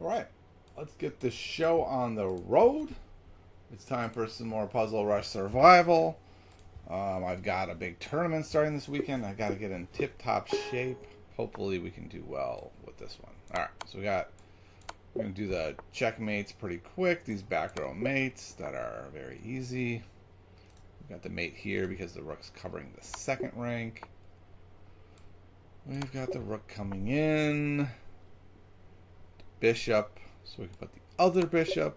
All right, let's get the show on the road. It's time for some more Puzzle Rush Survival. I've got a big tournament starting this weekend. I got to get in tip-top shape. Hopefully we can do well with this one. All right, so we're going to do the checkmates pretty quick. These back row mates that are very easy. We've got the mate here because the rook's covering the second rank. We've got the rook coming in. Bishop, so we can put the other bishop.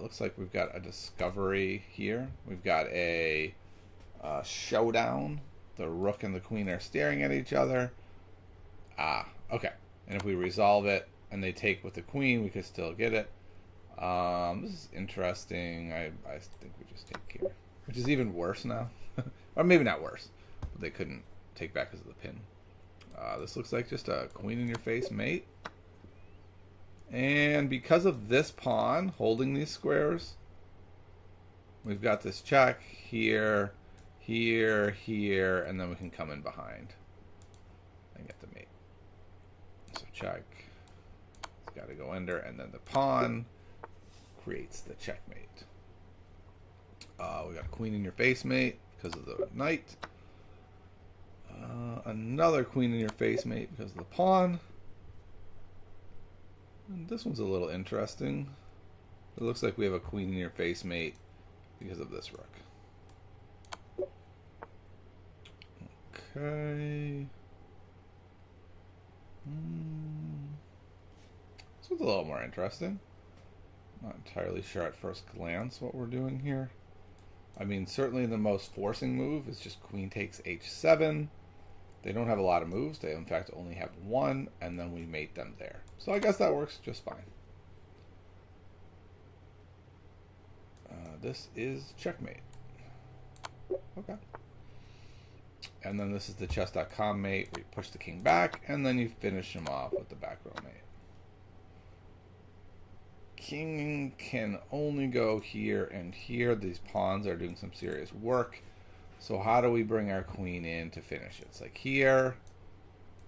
Looks like we've got a discovery here. We've got a showdown. The rook and the queen are staring at each other. Okay. And if we resolve it and they take with the queen, we could still get it. This is interesting. I think we just take here, which is even worse now. Or maybe not worse, but they couldn't take back because of the pin. This looks like just a queen in your face mate. And because of this pawn holding these squares, we've got this check here, here, here, and then we can come in behind and get the mate. So check. It's got to go under, and then the pawn creates the checkmate. We got a queen in your face mate because of the knight. Another queen in your face mate because of the pawn. And this one's a little interesting. It looks like we have a queen in your face mate because of this rook. Okay. This one's a little more interesting. Not entirely sure at first glance what we're doing here. I mean, certainly the most forcing move is just queen takes h7. They don't have a lot of moves. They, in fact, only have one, and then we mate them there. So I guess that works just fine. This is checkmate. Okay. And then this is the chess.com mate, where you push the king back, and then you finish him off with the back row mate. King can only go here and here. These pawns are doing some serious work. So how do we bring our queen in to finish it? It's like here,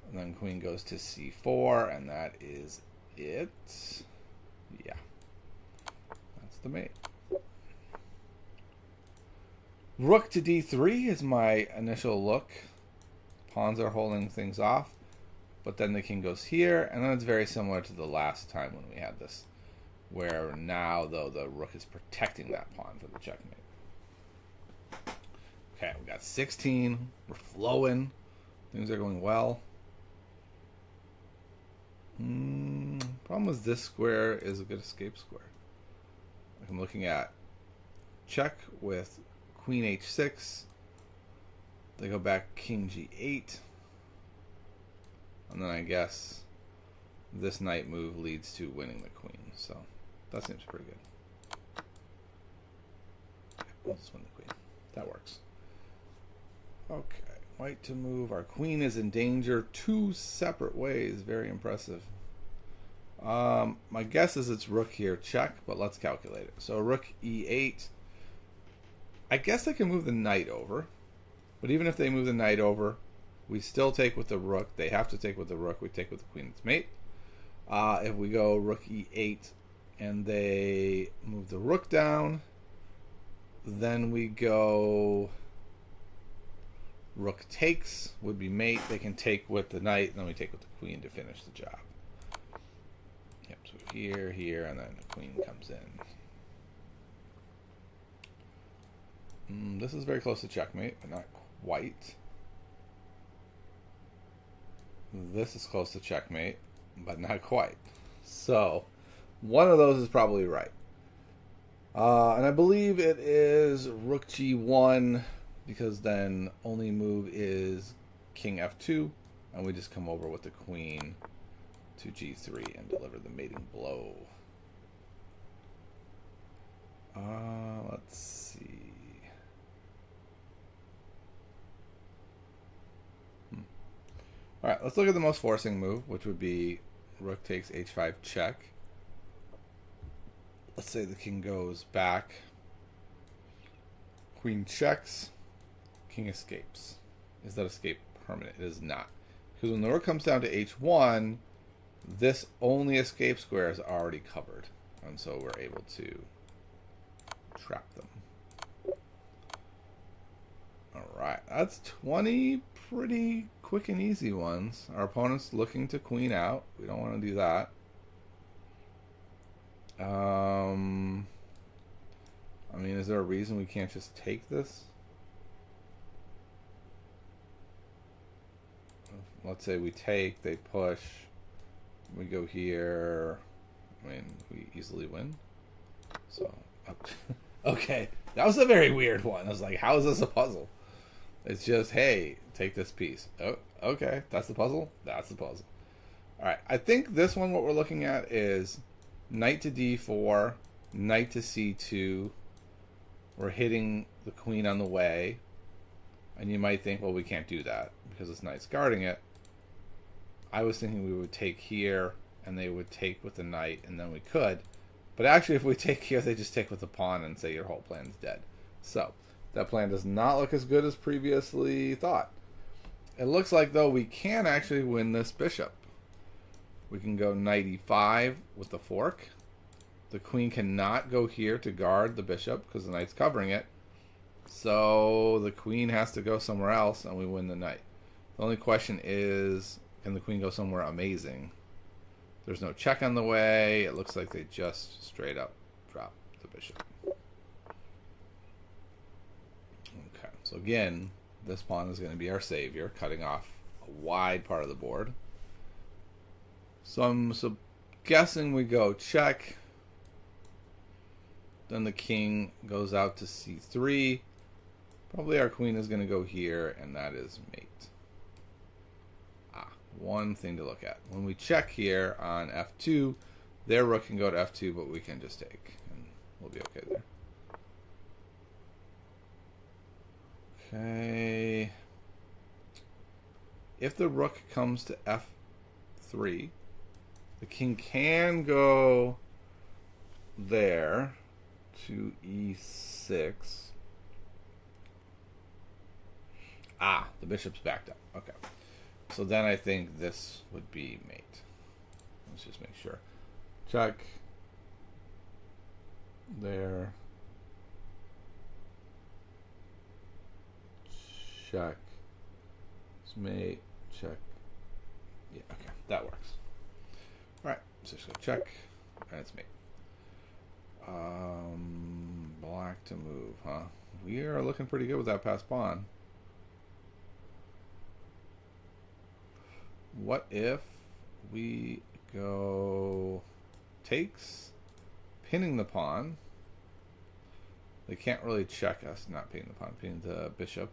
and then queen goes to c4, and that is it. Yeah, that's the mate. Rook to d3 is my initial look. Pawns are holding things off, but then the king goes here, and then it's very similar to the last time when we had this, where now, though, the rook is protecting that pawn for the checkmate. Okay, we got 16. We're flowing. Things are going well. Problem is this square is a good escape square. Like I'm looking at check with queen h6. They go back king g8. And then I guess this knight move leads to winning the queen. So that seems pretty good. Okay, we'll just win the queen. That works. Okay, white to move. Our queen is in danger 2 separate ways. Very impressive. My guess is it's rook here, check, but let's calculate it. So rook e8. I guess I can move the knight over, but even if they move the knight over, we still take with the rook. They have to take with the rook. We take with the queen its mate. If we go rook e8 and they move the rook down, then we go rook takes, would be mate. They can take with the knight, and then we take with the queen to finish the job. Yep, so here, here, and then the queen comes in. This is very close to checkmate, but not quite. This is close to checkmate, but not quite. So, one of those is probably right. And I believe it is rook g1, because then only move is king f2, and we just come over with the queen to g3 and deliver the mating blow. Let's see. All right, let's look at the most forcing move, which would be rook takes h5 check. Let's say the king goes back. Queen checks. King escapes. Is that escape permanent? It is not. Because when the rook comes down to h1, this only escape square is already covered, and so we're able to trap them. Alright, that's 20 pretty quick and easy ones. Our opponent's looking to queen out. We don't want to do that. I mean, is there a reason we can't just take this? Let's say we take, they push, we go here. I mean, we easily win. So, okay. That was a very weird one. I was like, how is this a puzzle? It's just, hey, take this piece. Oh, okay. That's the puzzle? That's the puzzle. Alright, I think this one, what we're looking at is knight to d4, knight to c2. We're hitting the queen on the way. And you might think, well, we can't do that because this knight's guarding it. I was thinking we would take here and they would take with the knight and then we could. But actually, if we take here, they just take with the pawn and say your whole plan's dead. So, that plan does not look as good as previously thought. It looks like, though, we can actually win this bishop. We can go knight e5 with the fork. The queen cannot go here to guard the bishop because the knight's covering it. So the queen has to go somewhere else and we win the knight. The only question is, can the queen go somewhere amazing? There's no check on the way. It looks like they just straight up drop the bishop. Okay, so again, this pawn is going to be our savior, cutting off a wide part of the board. So I'm guessing we go check. Then the king goes out to c3. Probably our queen is going to go here, and that is mate. One thing to look at. When we check here on f2, their rook can go to f2, but we can just take, and we'll be okay there. Okay. If the rook comes to f3, the king can go there to e6. The bishop's backed up. Okay. So then I think this would be mate. Let's just make sure. Check. There. Check. It's mate. Check. Yeah, okay. That works. Alright. So just go check. And it's mate. Black to move, huh? We are looking pretty good with that passed pawn. What if we go takes, pinning the pawn? They can't really check us, not pinning the pawn, pinning the bishop.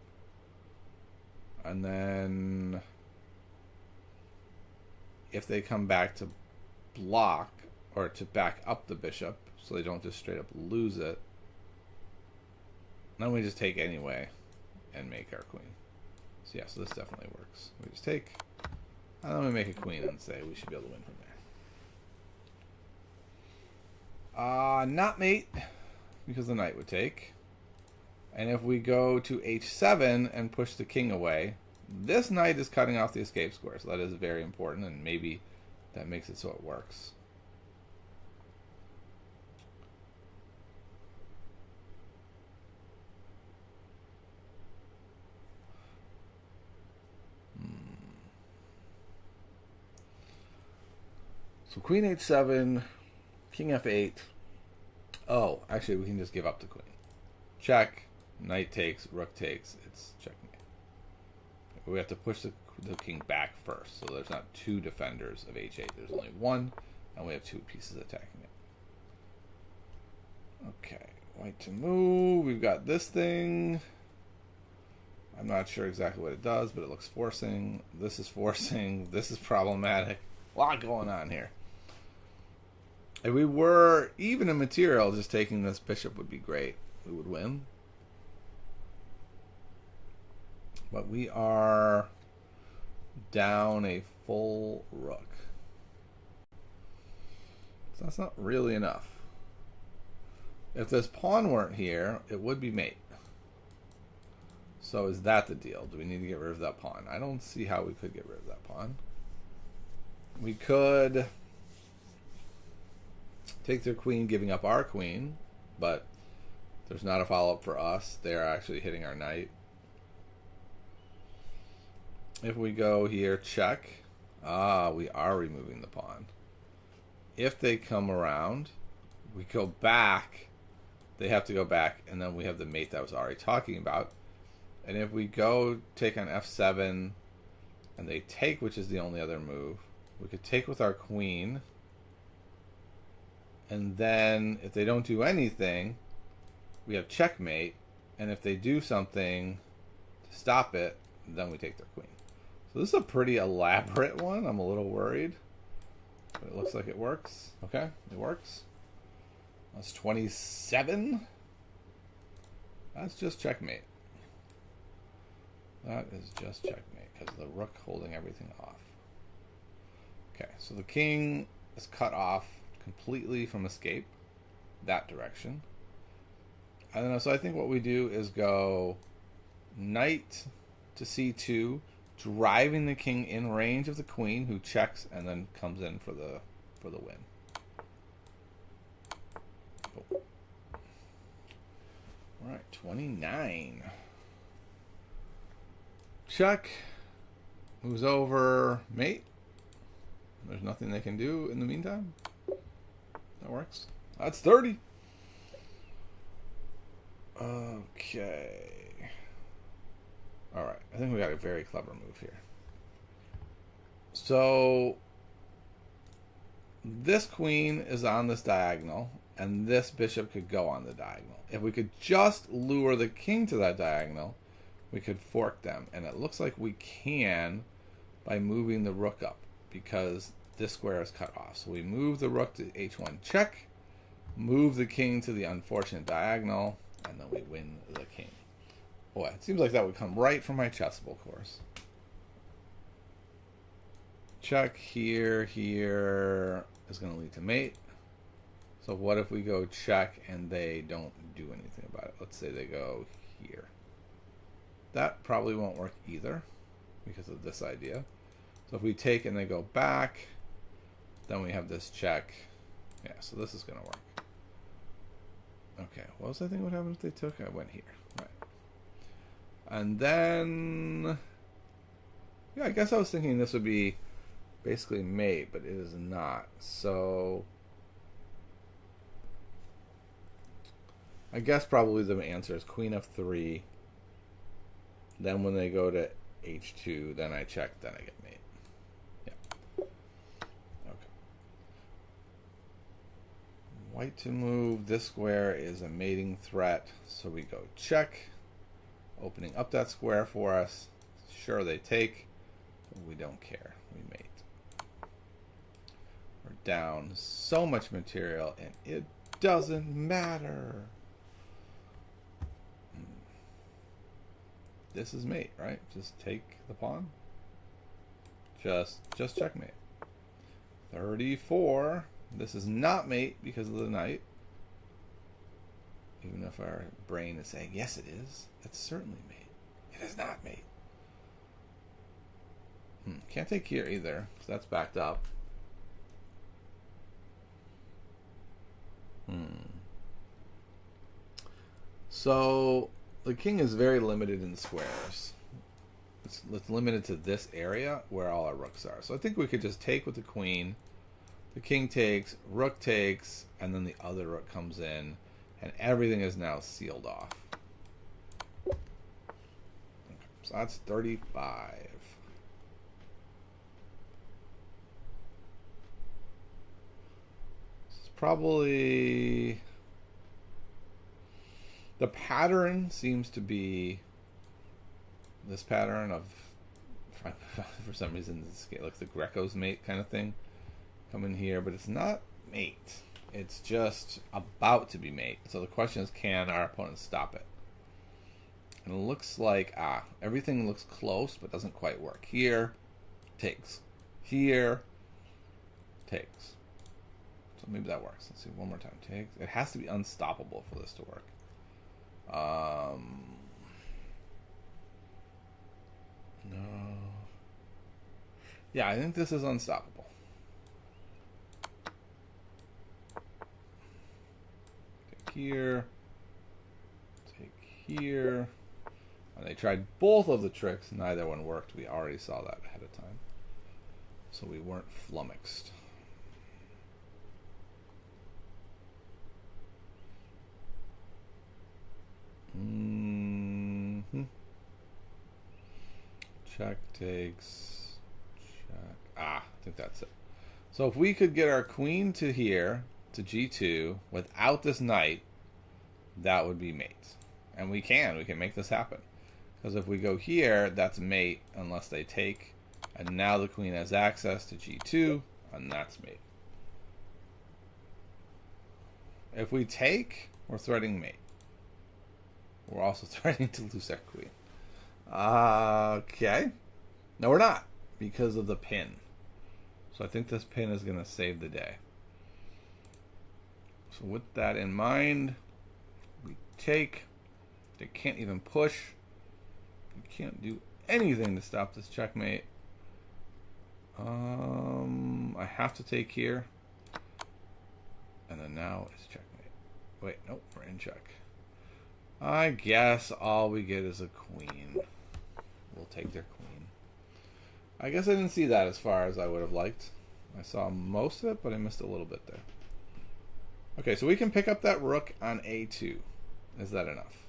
And then if they come back to block, or to back up the bishop, so they don't just straight up lose it, then we just take anyway and make our queen. So yeah, so this definitely works. We just take, and then we make a queen and say we should be able to win from there. Not mate, because the knight would take. And if we go to h7 and push the king away, this knight is cutting off the escape square, so that is very important, and maybe that makes it so it works. So queen h7, king f8. Oh, actually we can just give up the queen. Check, knight takes, rook takes, it's checkmate. We have to push the king back first, so there's not two defenders of h8. There's only one, and we have two pieces attacking it. Okay, white to move. We've got this thing. I'm not sure exactly what it does, but it looks forcing. This is forcing. This is problematic. A lot going on here. If we were even in material, just taking this bishop would be great. We would win. But we are down a full rook. So that's not really enough. If this pawn weren't here, it would be mate. So is that the deal? Do we need to get rid of that pawn? I don't see how we could get rid of that pawn. We could take their queen, giving up our queen, but there's not a follow-up for us. They're actually hitting our knight. If we go here, check. We are removing the pawn. If they come around, we go back. They have to go back, and then we have the mate that I was already talking about. And if we go take on f7, and they take, which is the only other move, we could take with our queen. And then if they don't do anything, we have checkmate. And if they do something to stop it, then we take their queen. So this is a pretty elaborate one. I'm a little worried, but it looks like it works. Okay, it works. That's 27. That's just checkmate. That is just checkmate because the rook holding everything off. Okay, so the king is cut off completely from escape that direction. I don't know. So I think what we do is go knight to c2, driving the king in range of the queen, who checks and then comes in for the win. Oh. All right, 29. Check. Moves over mate. There's nothing they can do in the meantime. That works. That's 30. Okay. All right. I think we got a very clever move here. So this queen is on this diagonal, and this bishop could go on the diagonal. If we could just lure the king to that diagonal, we could fork them. And it looks like we can by moving the rook up, because this square is cut off. So we move the rook to h1 check, move the king to the unfortunate diagonal, and then we win the king. Boy, it seems like that would come right from my chessable course. Check here, here is going to lead to mate. So what if we go check and they don't do anything about it? Let's say they go here. That probably won't work either because of this idea. So if we take and they go back, then we have this check. Yeah, so this is going to work. Okay, what was I thinking would happen if they took? I went here. Right. And then, yeah, I guess I was thinking this would be basically mate, but it is not. So I guess probably the answer is queen f3. Then when they go to h2, then I check, then I get mate. Yeah. Okay. White to move. This square is a mating threat, so we go check, opening up that square for us. Sure, they take, but we don't care. We mate. We're down so much material, and it doesn't matter. This is mate, right? Just take the pawn. Just checkmate. 34. This is not mate because of the knight. Even if our brain is saying, yes, it is. It's certainly mate. It is not mate. Can't take here either, because that's backed up. So the king is very limited in squares. It's limited to this area where all our rooks are. So I think we could just take with the queen. The king takes, rook takes, and then the other rook comes in, and everything is now sealed off. Okay, so that's 35. This is probably... The pattern seems to be this pattern of, for some reason, this like the Greco's mate kind of thing. Come in here, but it's not mate. It's just about to be mate. So the question is, can our opponent stop it? And it looks like, everything looks close, but doesn't quite work. Here, takes. Here, takes. So maybe that works. Let's see, one more time. Takes. It has to be unstoppable for this to work. No. Yeah, I think this is unstoppable. here, take here. And they tried both of the tricks. Neither one worked. We already saw that ahead of time. So we weren't flummoxed. Check takes. Check. I think that's it. So if we could get our queen to here, to g2, without this knight, that would be mate. And we can make this happen. Because if we go here, that's mate unless they take. And now the queen has access to g2, and that's mate. If we take, we're threatening mate. We're also threatening to lose our queen. Okay. No, we're not, because of the pin. So I think this pin is going to save the day. So with that in mind, we take. They can't even push. You can't do anything to stop this checkmate. I have to take here. And then now it's checkmate. Wait, nope, we're in check. I guess all we get is a queen. We'll take their queen. I guess I didn't see that as far as I would have liked. I saw most of it, but I missed a little bit there. Okay, so we can pick up that rook on a2. Is that enough?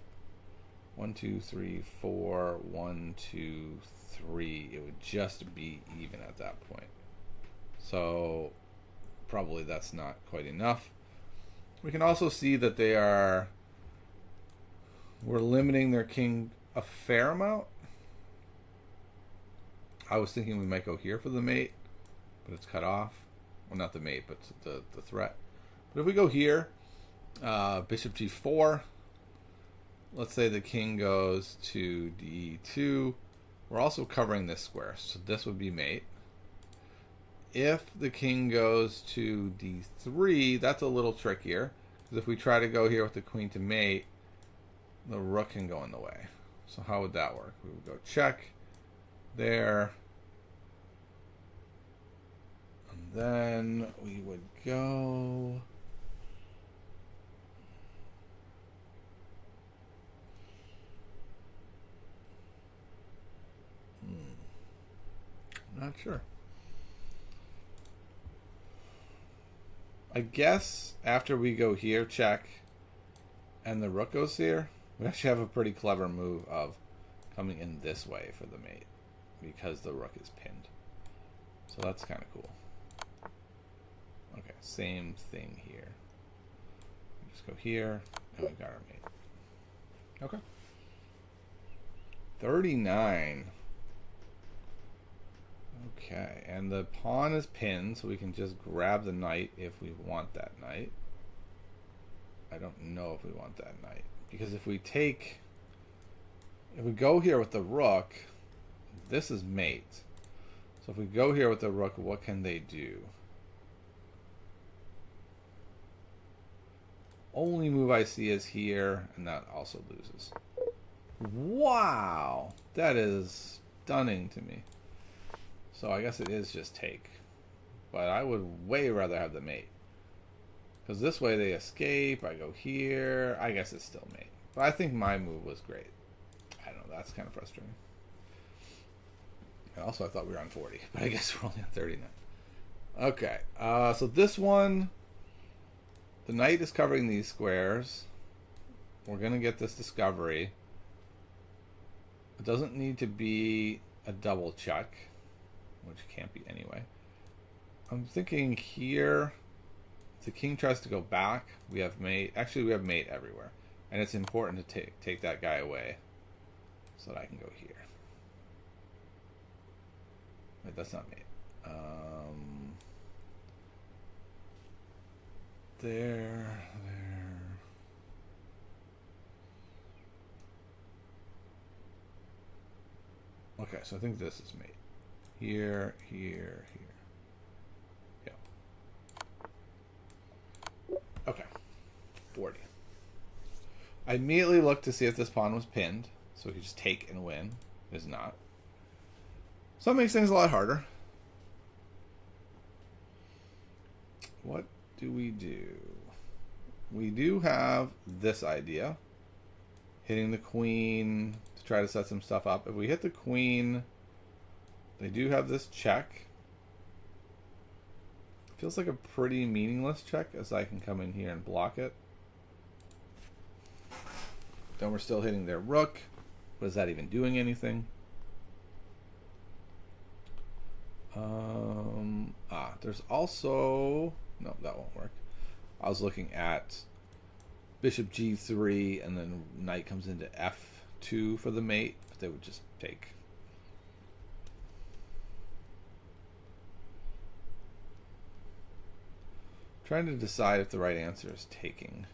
1, 2, 3, 4. 1, 2, 3. It would just be even at that point. So probably that's not quite enough. We can also see that we're limiting their king a fair amount. I was thinking we might go here for the mate, but it's cut off. Well, not the mate, but the threat. But if we go here, bishop g4, let's say the king goes to d2. We're also covering this square, so this would be mate. If the king goes to d3, that's a little trickier, because if we try to go here with the queen to mate, the rook can go in the way. So how would that work? We would go check there. And then we would go... Not sure. I guess after we go here, check, and the rook goes here, we actually have a pretty clever move of coming in this way for the mate, because the rook is pinned. So that's kind of cool. Okay, same thing here. We just go here, and we got our mate. Okay. 39. Okay, and the pawn is pinned, so we can just grab the knight if we want that knight. I don't know if we want that knight, because if we go here with the rook, this is mate. So if we go here with the rook, what can they do? Only move I see is here, and that also loses. Wow, that is stunning to me. So I guess it is just take. But I would way rather have the mate. Because this way they escape, I go here, I guess it's still mate. But I think my move was great. I don't know, that's kind of frustrating. And also I thought we were on 40, but I guess we're only on 39. Okay, so this one, the knight is covering these squares. We're going to get this discovery. It doesn't need to be a double check, which can't be anyway. I'm thinking here, if the king tries to go back, we have mate. Actually, we have mate everywhere. And it's important to take that guy away so that I can go here. Wait, that's not mate. There. Okay, so I think this is mate. Here. Yeah. Okay. 40. I immediately looked to see if this pawn was pinned, so we could just take and win. It is not. So that makes things a lot harder. What do we do? we do have this idea. Hitting the queen to try to set some stuff up. If we hit the queen, they do have this check. Feels like a pretty meaningless check, as I can come in here and block it. Then we're still hitting their rook. But is that even doing anything? There's also... No, that won't work. I was looking at bishop g3, and then knight comes into f2 for the mate, but they would just take. Trying to decide if the right answer is taking.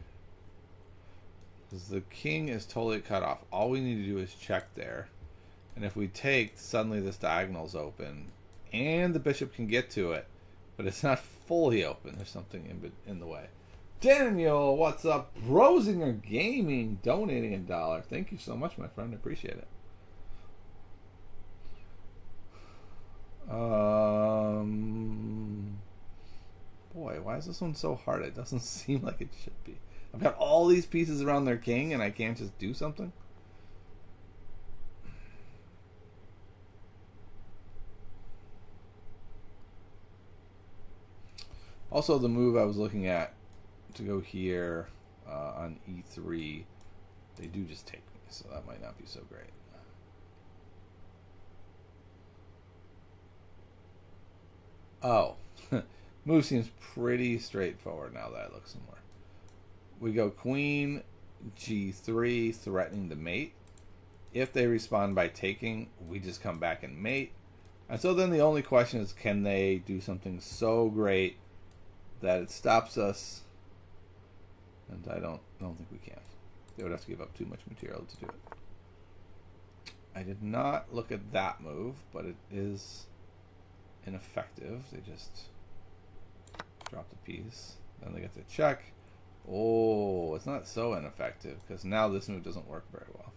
Because the king is totally cut off. All we need to do is check there. And if we take, suddenly this diagonal's open. And the bishop can get to it. But it's not fully open. There's something in the way. Daniel, what's up? Brosinger Gaming, donating $1. Thank you so much, my friend. I appreciate it. Boy, why is this one so hard? It doesn't seem like it should be. I've got all these pieces around their king, and I can't just do something? Also, the move I was looking at to go here on e3, they do just take me, so that might not be so great. Oh, move seems pretty straightforward now that I look some more. We go queen g3, threatening the mate. If they respond by taking, we just come back and mate. And so then the only question is, can they do something so great that it stops us? And I don't think we can. They would have to give up too much material to do it. I did not look at that move, but it is ineffective. They just dropped a piece. Then they get to check. Oh, it's not so ineffective, because now this move doesn't work very well.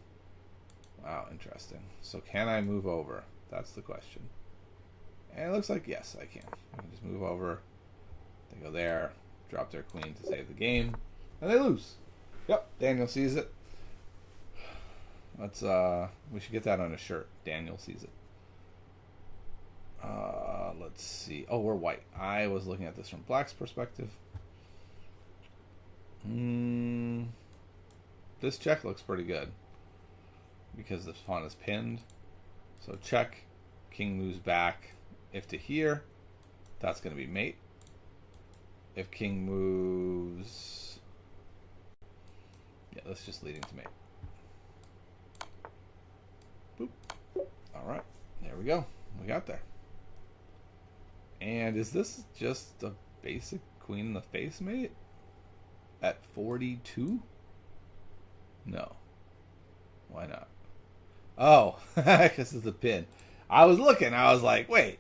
Wow, interesting. So can I move over? That's the question. And it looks like yes, I can. I can just move over. They go there, drop their queen to save the game, and they lose. Yep, Daniel sees it. Let's we should get that on a shirt. Daniel sees it. Let's see. Oh, we're white. I was looking at this from black's perspective. This check looks pretty good because this pawn is pinned. So check, king moves back. If to here, that's going to be mate. If king moves, yeah, that's just leading to mate. Boop. All right, there we go. We got there. And is this just a basic queen in the face mate at 42? No. Why not? Oh, because it's a pin. I was looking. I was like, wait,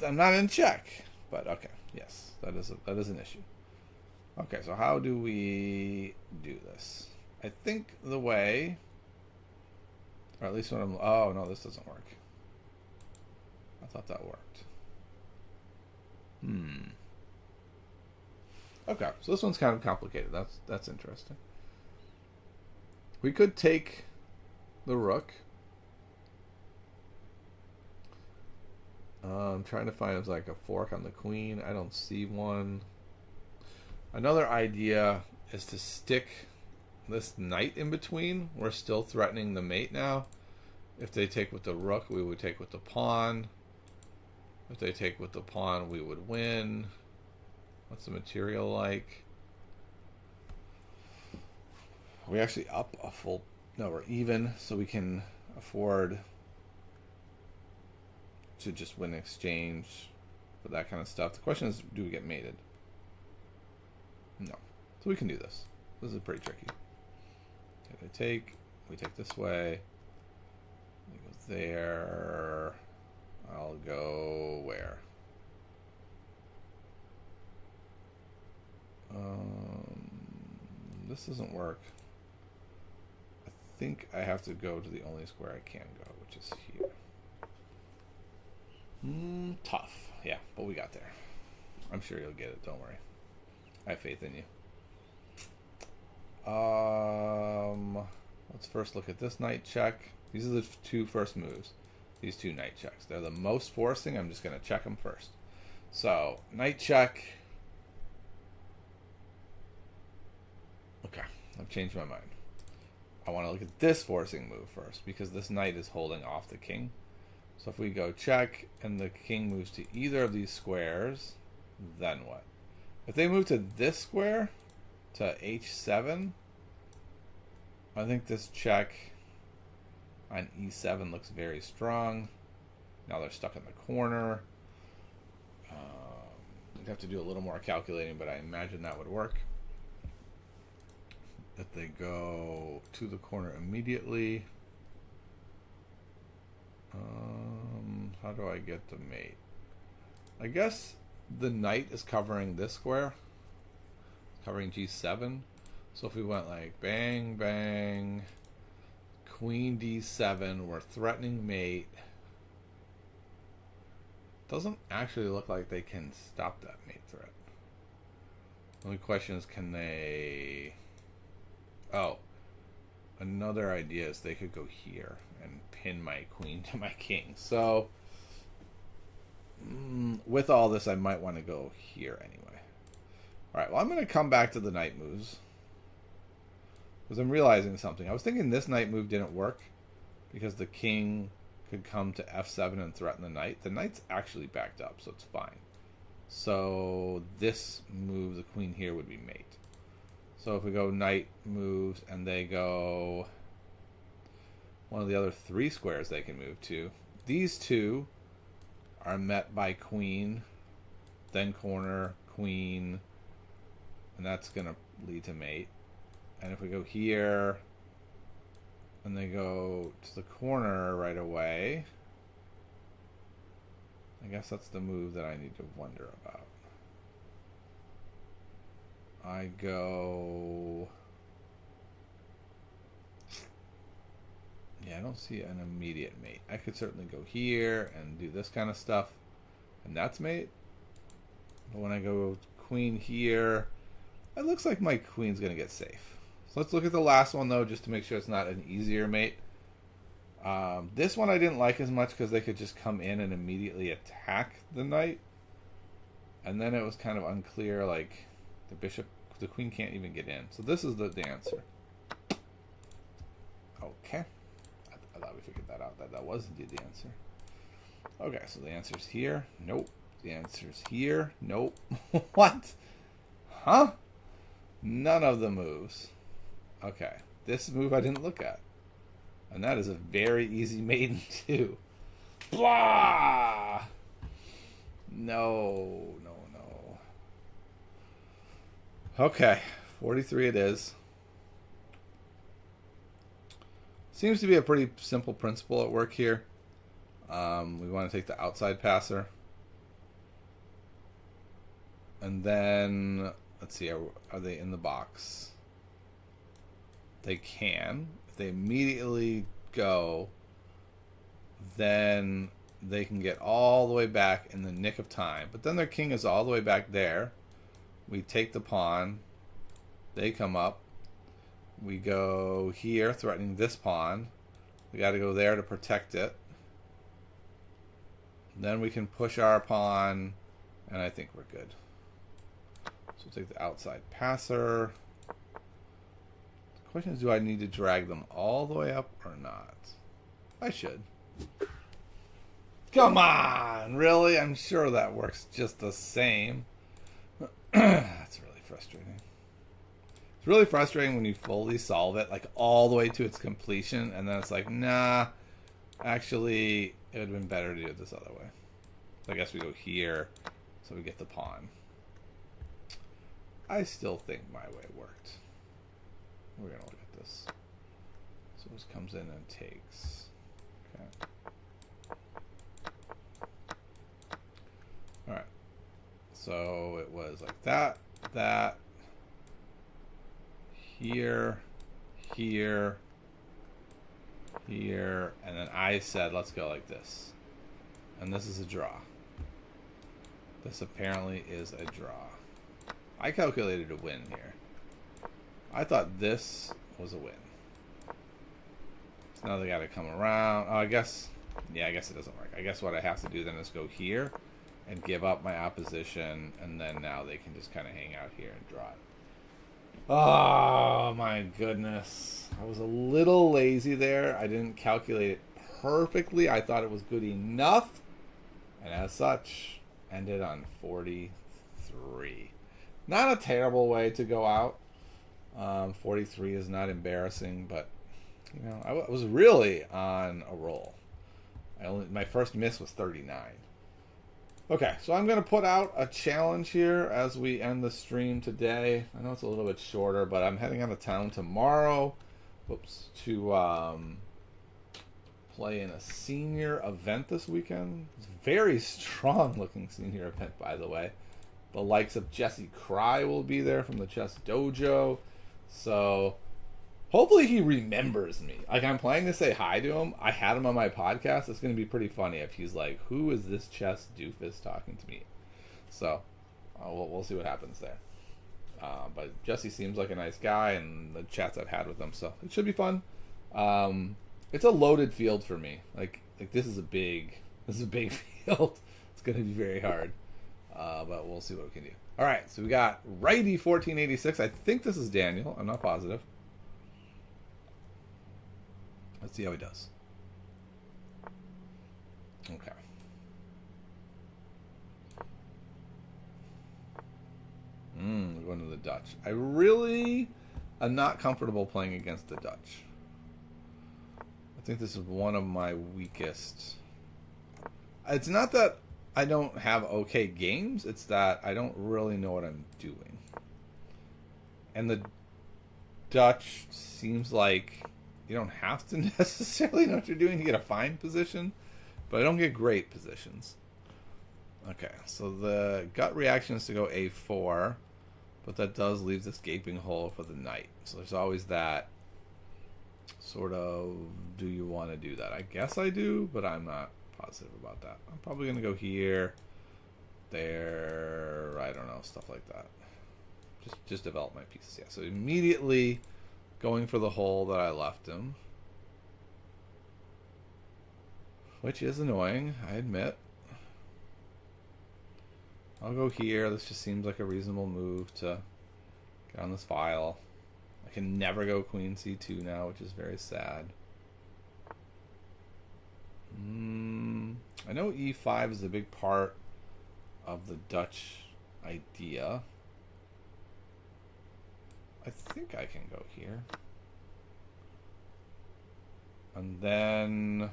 I'm not in check. But okay, yes, that is an issue. Okay, so how do we do this? I think the way, or at least when I'm. Oh no, this doesn't work. I thought that worked. Okay, so this one's kind of complicated. That's interesting. We could take the rook. I'm trying to find like a fork on the queen. I don't see one. Another idea is to stick this knight in between. We're still threatening the mate now. If they take with the rook, we would take with the pawn. If they take with the pawn, we would win. What's the material like? Are we actually up a full... No, we're even, so we can afford to just win exchange for that kind of stuff. The question is, do we get mated? No. So we can do this. This is pretty tricky. Okay, they take. We take this way. We go there. I'll go where? This doesn't work. I think I have to go to the only square I can go, which is here. Tough. Yeah, but we got there. I'm sure you'll get it. Don't worry. I have faith in you. Let's first look at this knight check. These are the two first moves. These two knight checks. They're the most forcing. I'm just going to check them first. So, knight check. Okay, I've changed my mind. I want to look at this forcing move first because this knight is holding off the king. So if we go check and the king moves to either of these squares, then what? If they move to this square, to h7, I think this check on e7 looks very strong. Now they're stuck in the corner. We'd have to do a little more calculating, but I imagine that would work. If they go to the corner immediately, how do I get the mate? I guess the knight is covering this square, covering g7. So if we went like bang, bang, queen d7, we're threatening mate. Doesn't actually look like they can stop that mate threat. The only question is, can they... Oh, another idea is they could go here and pin my queen to my king. So with all this, I might want to go here anyway. All right, well, I'm going to come back to the knight moves because I'm realizing something. I was thinking this knight move didn't work because the king could come to f7 and threaten the knight. The knight's actually backed up, so it's fine. So this move, the queen here, would be mate. So if we go knight moves and they go one of the other three squares they can move to, these two are met by queen, then corner, queen, and that's going to lead to mate. And if we go here and they go to the corner right away, I guess that's the move that I need to wonder about. I go... Yeah, I don't see an immediate mate. I could certainly go here and do this kind of stuff, and that's mate. But when I go queen here, it looks like my queen's going to get safe. So let's look at the last one, though, just to make sure it's not an easier mate. This one I didn't like as much because they could just come in and immediately attack the knight. And then it was kind of unclear, like... The bishop, the queen can't even get in. So this is the answer. Okay. I thought we figured that out. That was indeed the answer. Okay, so the answer's here. Nope. The answer's here. Nope. What? Huh? None of the moves. Okay. This move I didn't look at. And that is a very easy maiden too. Blah! No. Okay, 43 it is. Seems to be a pretty simple principle at work here. We want to take the outside passer. And then, let's see, are they in the box? They can. If they immediately go, then they can get all the way back in the nick of time. But then their king is all the way back there. We take the pawn, they come up, we go here threatening this pawn, we got to go there to protect it, then we can push our pawn, and I think we're good. So we'll take the outside passer. The question is, do I need to drag them all the way up or not? I should. Come on, really? I'm sure that works just the same. That's really frustrating. It's really frustrating when you fully solve it, like all the way to its completion, and then it's like, nah, actually, it would have been better to do it this other way. So I guess we go here, so we get the pawn. I still think my way worked. We're going to look at this. So this comes in and takes. Okay. All right. So it was like that, here, here, here, and then I said, let's go like this. And this is a draw. This apparently is a draw. I calculated a win here. I thought this was a win. So now they got to come around. Oh, I guess it doesn't work. I guess what I have to do then is go here and give up my opposition, and then now they can just kind of hang out here and draw it. Oh, my goodness. I was a little lazy there. I didn't calculate it perfectly. I thought it was good enough, and as such, ended on 43. Not a terrible way to go out. 43 is not embarrassing, but you know, I was really on a roll. My first miss was 39. Okay, so I'm going to put out a challenge here as we end the stream today. I know it's a little bit shorter, but I'm heading out of town tomorrow. To play in a senior event this weekend. It's a very strong looking senior event, by the way. The likes of Jesse Cry will be there from the Chess Dojo. So hopefully he remembers me. Like, I'm planning to say hi to him. I had him on my podcast. It's going to be pretty funny if he's like, who is this chess doofus talking to me? So we'll see what happens there. But Jesse seems like a nice guy, and the chats I've had with him, so it should be fun. It's a loaded field for me. Like this is a big field. It's going to be very hard. But we'll see what we can do. All right, so we got righty 1486. I think this is Daniel. I'm not positive. Let's see how he does. Okay. We're going to the Dutch. I really am not comfortable playing against the Dutch. I think this is one of my weakest. It's not that I don't have okay games. It's that I don't really know what I'm doing. And the Dutch seems like you don't have to necessarily know what you're doing to get a fine position, but I don't get great positions. Okay, so the gut reaction is to go a4, but that does leave this gaping hole for the knight. So there's always that sort of, do you want to do that? I guess I do, but I'm not positive about that. I'm probably going to go here, there, I don't know, stuff like that. Just develop my pieces. Yeah, so immediately going for the hole that I left him, which is annoying, I admit. I'll go here. This just seems like a reasonable move to get on this file. I can never go queen c2 now, which is very sad. I know e5 is a big part of the Dutch idea. I think I can go here. And then...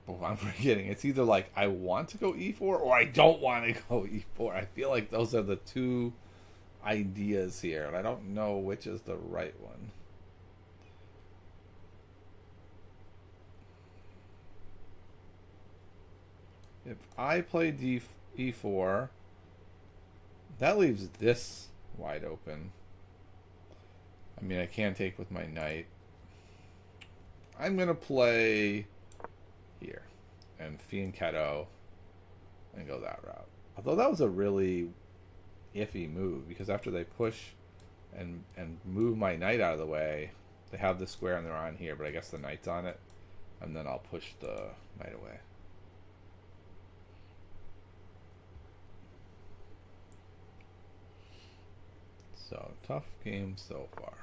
oh, I'm forgetting. It's either like I want to go e4 or I don't want to go e4. I feel like those are the two ideas here, and I don't know which is the right one. If I play e4, that leaves this wide open. I mean, I can take with my knight. I'm going to play here and fianchetto and go that route. Although that was a really iffy move, because after they push and move my knight out of the way, they have the square and they're on here, but I guess the knight's on it, and then I'll push the knight away. So, tough game so far.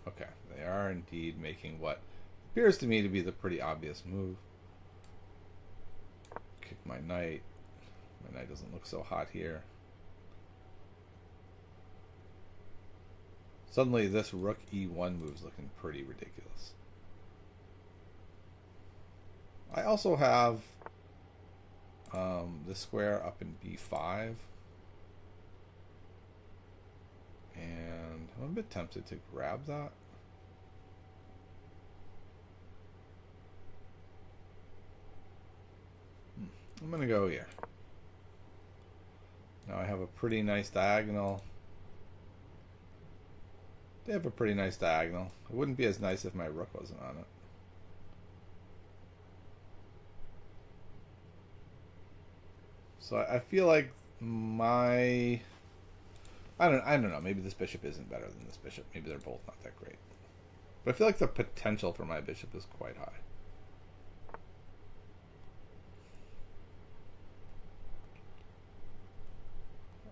Okay, they are indeed making what appears to me to be the pretty obvious move. Kick my knight. My knight doesn't look so hot here. Suddenly this rook e1 move is looking pretty ridiculous. I also have the square up in b5. And I'm a bit tempted to grab that. I'm going to go here. Now I have a pretty nice diagonal. They have a pretty nice diagonal. It wouldn't be as nice if my rook wasn't on it. So I feel like I don't know. Maybe this bishop isn't better than this bishop. Maybe they're both not that great. But I feel like the potential for my bishop is quite high.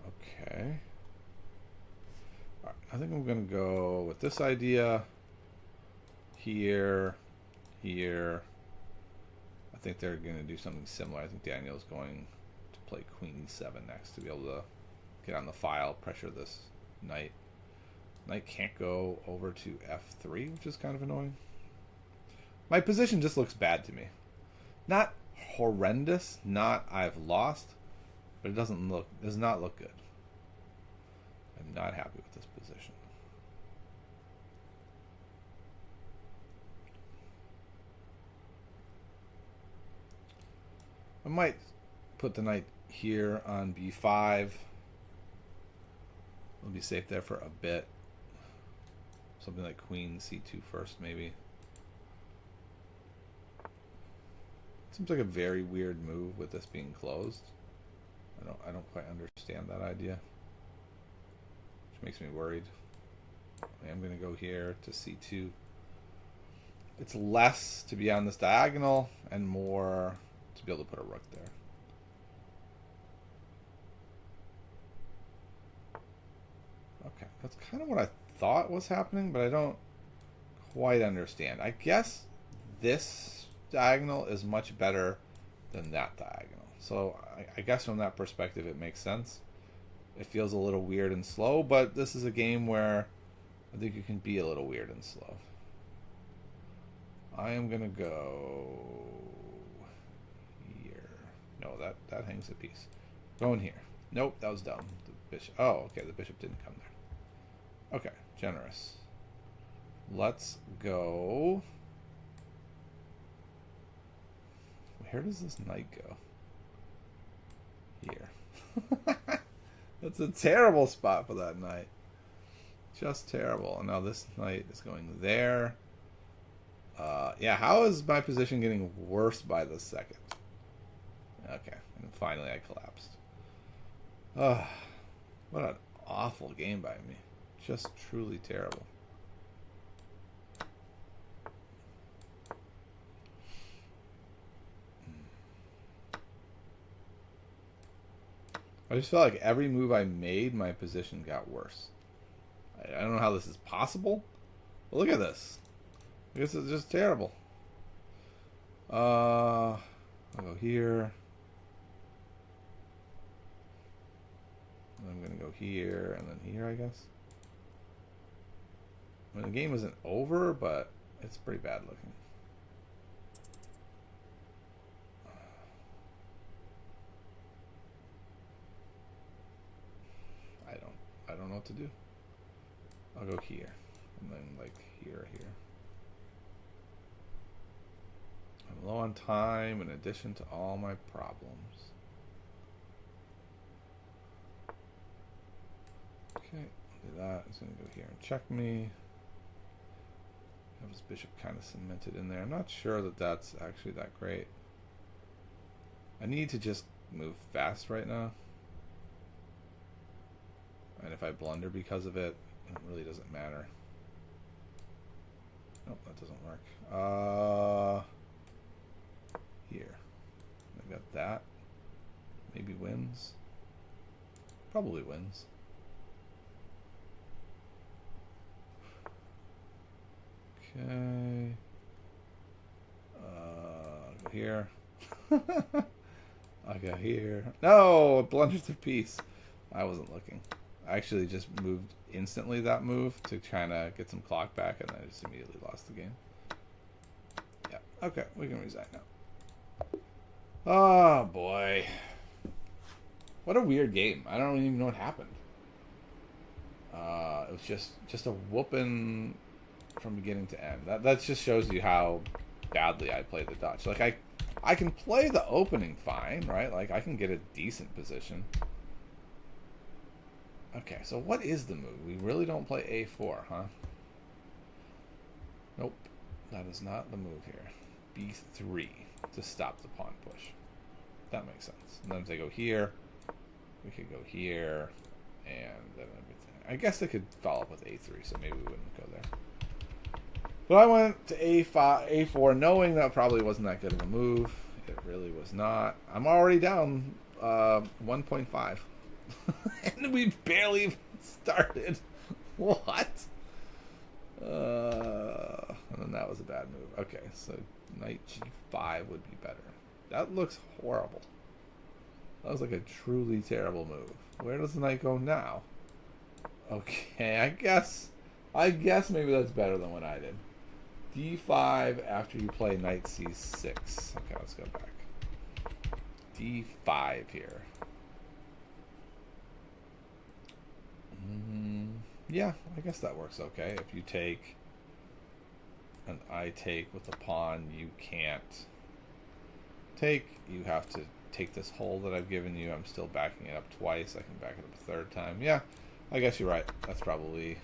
Okay. All right, I think I'm going to go with this idea. Here. Here. I think they're going to do something similar. I think Daniel's going to play Queen E7 next to be able to get on the file, pressure this knight. Knight can't go over to F3, which is kind of annoying. My position just looks bad to me. Not horrendous, not I've lost, but it does not look good. I'm not happy with this position. I might put the knight here on B5. We'll be safe there for a bit. Something like Queen C2 first, maybe. Seems like a very weird move with this being closed. I don't quite understand that idea, which makes me worried. I'm going to go here to C2. It's less to be on this diagonal and more to be able to put a rook there. Okay, that's kind of what I thought was happening, but I don't quite understand. I guess this diagonal is much better than that diagonal. So I guess from that perspective it makes sense. It feels a little weird and slow, but this is a game where I think you can be a little weird and slow. I am going to go here. No, that hangs a piece. Going here. Nope, that was dumb. The bishop. Oh, okay, the bishop didn't come there. Okay, generous. Let's go. Where does this knight go? Here. That's a terrible spot for that knight. Just terrible. And now this knight is going there. Yeah, how is my position getting worse by the second? Okay, and finally I collapsed. What an awful game by me. Just truly terrible. I just felt like every move I made, my position got worse. I don't know how this is possible, but look at this. This is just terrible. I'll go here. I'm going to go here and then here, I guess. I mean, the game isn't over, but it's pretty bad looking. I don't know what to do. I'll go here and then like here. I'm low on time in addition to all my problems. Okay, I'll do that. He's going to go here and check me. Have his bishop kind of cemented in there. I'm not sure that that's actually that great. I need to just move fast right now. And if I blunder because of it, it really doesn't matter. Nope, that doesn't work. Here. I got that. Maybe wins. Probably wins. Okay. Go here. I go here. No! It blundered to piece. I wasn't looking. I actually just moved instantly that move to kind of get some clock back, and then I just immediately lost the game. Yeah. Okay, we can resign now. Oh, boy. What a weird game. I don't even know what happened. It was just a whooping from beginning to end. That just shows you how badly I played the Dutch. Like, I can play the opening fine, right? Like, I can get a decent position. Okay, so what is the move? We really don't play A4, huh? Nope. That is not the move here. B3 to stop the pawn push. That makes sense. And then if they go here, we could go here, and then everything. I guess they could follow up with a3, so maybe we wouldn't go there. But I went to a5, a4, knowing that probably wasn't that good of a move. It really was not. I'm already down 1.5. And we've barely started. What? And then that was a bad move. Okay, so knight g5 would be better. That looks horrible. That was like a truly terrible move. Where does the knight go now? Okay, I guess maybe that's better than what I did. d5 after you play knight c6. Okay, let's go back. d5 here. Yeah, I guess that works okay. If you take and I take with the pawn, you can't take. You have to take this hole that I've given you. I'm still backing it up twice. I can back it up a third time. Yeah, I guess you're right. That's probably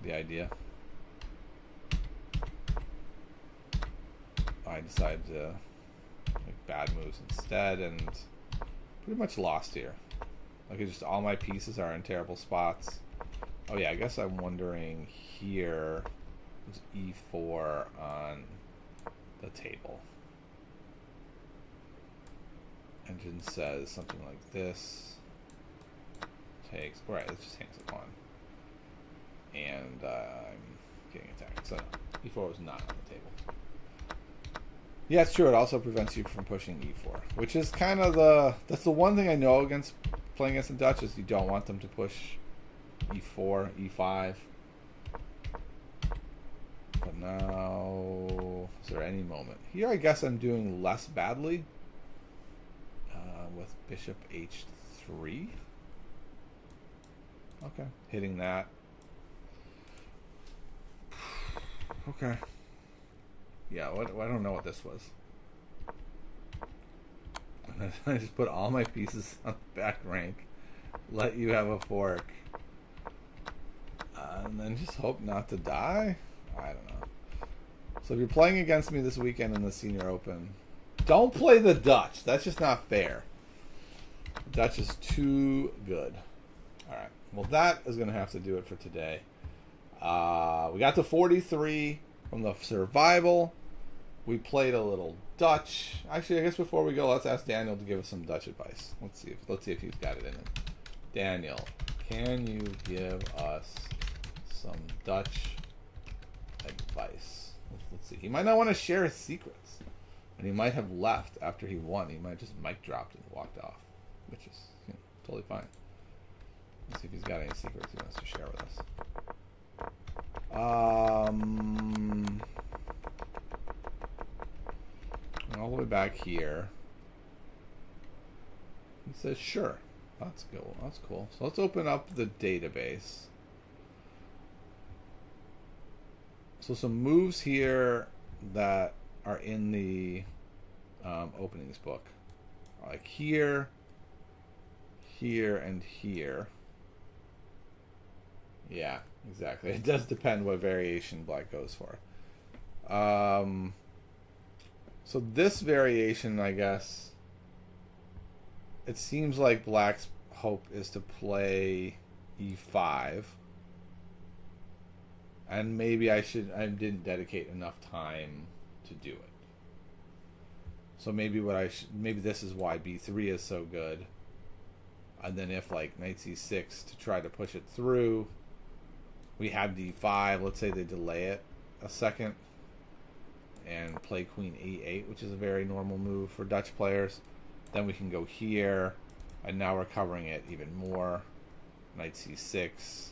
the idea. I decided to make bad moves instead and pretty much lost here. Like, it's just all my pieces are in terrible spots. Oh yeah, I guess I'm wondering here is e4 on the table. Engine says something like this. Takes, right, it just hangs a pawn. And I'm getting attacked. So no, e4 was not on the table. Yeah, it's true. It also prevents you from pushing e4, which is kind of that's the one thing I know against playing against the Dutch is you don't want them to push e4, e5. But now, is there any moment? Here I guess I'm doing less badly with bishop h3. Okay, hitting that. Okay. Yeah, I don't know what this was. I just put all my pieces on the back rank, let you have a fork, and then just hope not to die? I don't know. So if you're playing against me this weekend in the Senior Open, don't play the Dutch. That's just not fair. The Dutch is too good. Alright, well that is going to have to do it for today. We got to 43 from the survival. We played a little Dutch. Actually, I guess before we go, let's ask Daniel to give us some Dutch advice. Let's see if he's got it in him. Daniel, can you give us some Dutch advice? Let's see. He might not want to share his secrets, and he might have left after he won. He might just mic dropped and walked off, which is totally fine. Let's see if he's got any secrets he wants to share with us. All the way back here. He says, sure. That's good. That's cool. So let's open up the database. So some moves here that are in the openings book. Like here, here, and here. Yeah, exactly. It does depend what variation black goes for. So this variation, I guess, it seems like black's hope is to play e5. And maybe I didn't dedicate enough time to do it. So maybe maybe this is why b3 is so good. And then if like knight c6 to try to push it through, we have d5. Let's say they delay it a second and play queen e8, which is a very normal move for Dutch players. Then we can go here, and now we're covering it even more. Knight c6.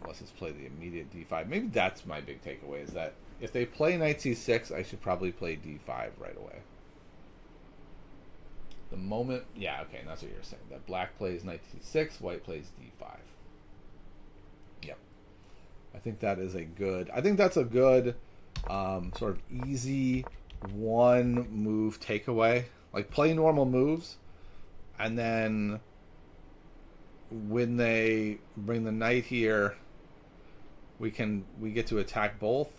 Let's just play the immediate d5. Maybe that's my big takeaway, is that if they play knight c6, I should probably play d5 right away. The moment, yeah, okay, that's what you're saying. That black plays knight c6, white plays d5. Yep. I think that's a good sort of easy one move takeaway. Like, play normal moves, and then when they bring the knight here, we get to attack both,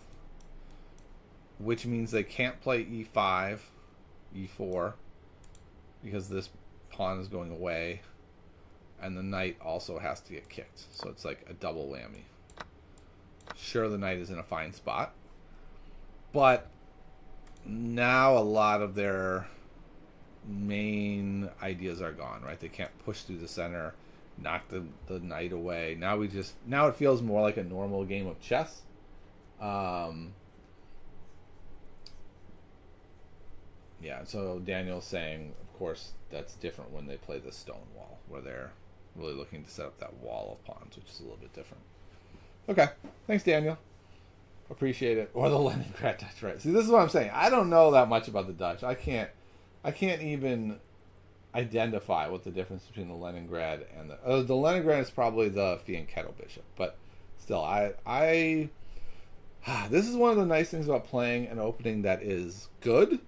which means they can't play e5, e4, because this pawn is going away, and the knight also has to get kicked. So it's like a double whammy. Sure, the knight is in a fine spot, but now a lot of their main ideas are gone, right? They can't push through the center, knock the knight away. Now it feels more like a normal game of chess. Yeah, so Daniel's saying, of course, that's different when they play the stone wall, where they're really looking to set up that wall of pawns, which is a little bit different. Okay, thanks, Daniel. Appreciate it. Or the Leningrad Dutch, right? See, this is what I'm saying. I don't know that much about the Dutch. I can't even identify what the difference between the Leningrad and the Leningrad is probably the Fianchetto bishop, but still, this is one of the nice things about playing an opening that is good,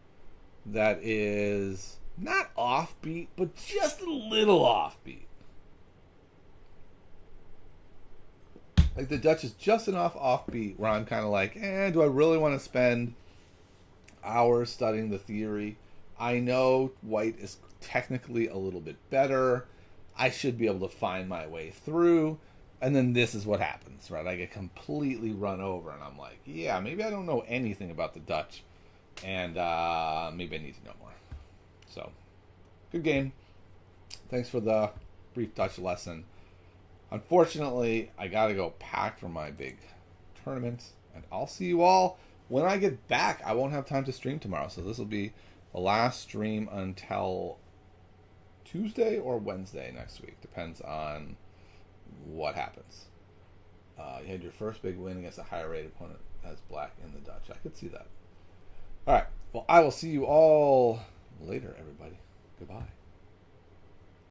that is not offbeat, but just a little offbeat. Like the Dutch is just enough offbeat where I'm kind of like, do I really want to spend hours studying the theory? I know white is technically a little bit better. I should be able to find my way through. And then this is what happens, right? I get completely run over and I'm like, yeah, maybe I don't know anything about the Dutch. And maybe I need to know more. So, good game. Thanks for the brief Dutch lesson. Unfortunately, I got to go pack for my big tournament. And I'll see you all when I get back. I won't have time to stream tomorrow. So this will be the last stream until Tuesday or Wednesday next week. Depends on what happens. You had your first big win against a higher rated opponent as black in the Dutch. I could see that. All right. Well, I will see you all later, everybody. Goodbye.